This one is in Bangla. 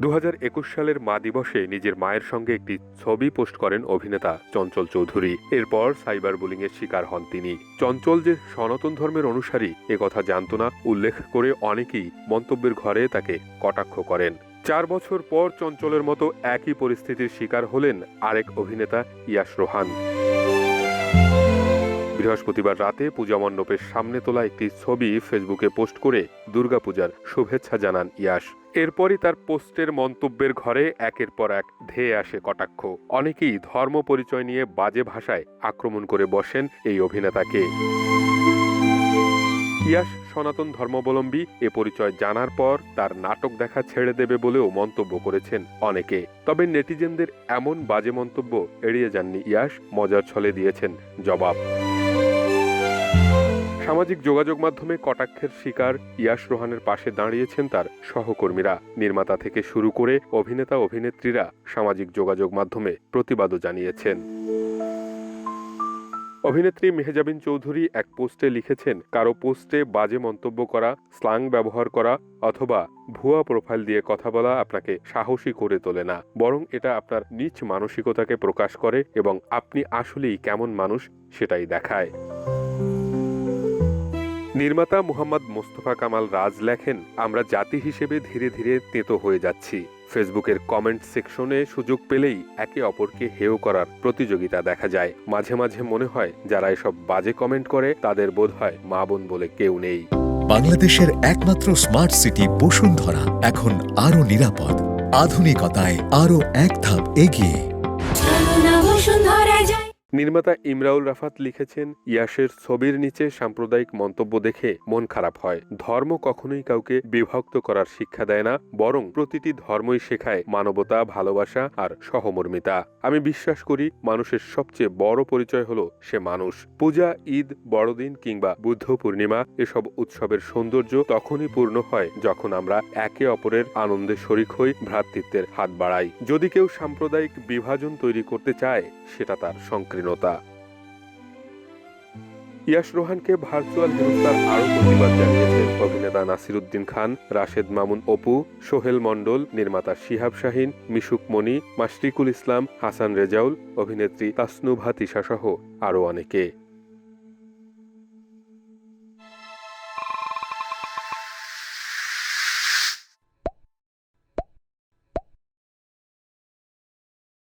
2021 সালের মা দিবসে নিজের মায়ের সঙ্গে একটি ছবি পোস্ট করেন অভিনেতা চঞ্চল চৌধুরী। এরপর সাইবার বুলিং এর শিকার হন তিনি। চঞ্চল যে সনাতন ধর্মের অনুসারী একথা জানত না উল্লেখ করে অনেকেই মন্তব্যের ঘরে তাকে কটাক্ষ করেন। 4 বছর পর চঞ্চলের মতো একই পরিস্থিতির শিকার হলেন আরেক অভিনেতা ইয়াশ রোহান। বৃহস্পতিবার রাতে পূজা মণ্ডপের সামনে তোলা একটি ছবি ফেসবুকে পোস্ট করে দুর্গাপূজার শুভেচ্ছা জানান ইয়াশ। এরপরই তার পোস্টের মন্তব্যের ঘরে একের পর এক ধেয়ে আসে কটাক্ষ। অনেকেই ধর্ম পরিচয় নিয়ে বাজে ভাষায় আক্রমণ করে বসেন এই অভিনেতাকে। ইয়াশ সনাতন ধর্মাবলম্বী এ পরিচয় জানার পর তার নাটক দেখা ছেড়ে দেবে বলেও মন্তব্য করেছেন অনেকে। তবে নেটিজেনদের এমন বাজে মন্তব্য এড়িয়ে যাননি ইয়াশ, মজার ছলে দিয়েছেন জবাব। সামাজিক যোগাযোগ মাধ্যমে কটাক্ষের শিকার ইয়াশ রোহানের পাশে দাঁড়িয়েছেন তার সহকর্মীরা। নির্মাতা থেকে শুরু করে অভিনেতা অভিনেত্রীরা সামাজিক যোগাযোগ মাধ্যমে প্রতিবাদও জানিয়েছেন। অভিনেত্রী মেহজাবিন চৌধুরী এক পোস্টে লিখেছেন, কারো পোস্টে বাজে মন্তব্য করা, স্ল্যাং ব্যবহার করা অথবা ভুয়া প্রোফাইল দিয়ে কথা বলা আপনাকে সাহসী করে তোলে না, বরং এটা আপনার নিচ মানসিকতাকে প্রকাশ করে এবং আপনি আসলেই কেমন মানুষ সেটাই দেখায়। নির্মাতা মুহাম্মদ মোস্তফা কামাল রাজ লেখেন, আমরা জাতি হিসেবে ধীরে ধীরে তেতো হয়ে যাচ্ছি। ফেসবুকের কমেন্ট সেকশনে সুযোগ পেলেই একে অপরকে হেয় করার প্রতিযোগিতা দেখা যায়। মাঝে মাঝে মনে হয় যারা এসব বাজে কমেন্ট করে তাদের বোধহয় মা বোন বলে কেউ নেই। বাংলাদেশের একমাত্র স্মার্ট সিটি বসুন্ধরা এখন আরো নিরাপদ, আধুনিকতায় আরো এক ধাপ এগিয়ে। নির্মাতা ইমরাউল রাফাত লিখেছেন, ইয়াশের ছবির নিচে সাম্প্রদায়িক মন্তব্য দেখে মন খারাপ হয়। ধর্ম কখনোই কাউকে বিভক্ত করার শিক্ষা দেয় না, বরং প্রতিটি ধর্মই শেখায় মানবতা, ভালোবাসা আর সহমর্মিতা। আমি বিশ্বাস করি মানুষের সবচেয়ে বড় পরিচয় হলো সে মানুষ। পূজা, ঈদ, বড়দিন কিংবা বুদ্ধ পূর্ণিমা এসব উৎসবের সৌন্দর্য তখনই পূর্ণ হয় যখন আমরা একে অপরের আনন্দে শরিক হই, ভ্রাতৃত্বের হাত বাড়াই। যদি কেউ সাম্প্রদায়িক বিভাজন তৈরি করতে চায় সেটা তার সংকীর্ণতা। ইয়াশ রোহানকে ভার্চুয়াল হেনস্থার আরও প্রতিবাদ জানিয়েছেন অভিনেতা নাসিরুদ্দিন খান, রাশেদ মামুন অপু, সোহেল মণ্ডল, নির্মাতা শিহাব শাহীন, মিশুক মনি, মাশরিকুল ইসলাম, হাসান রেজাউল, অভিনেত্রী তাসনুভা তিশা সহ আরও অনেকে।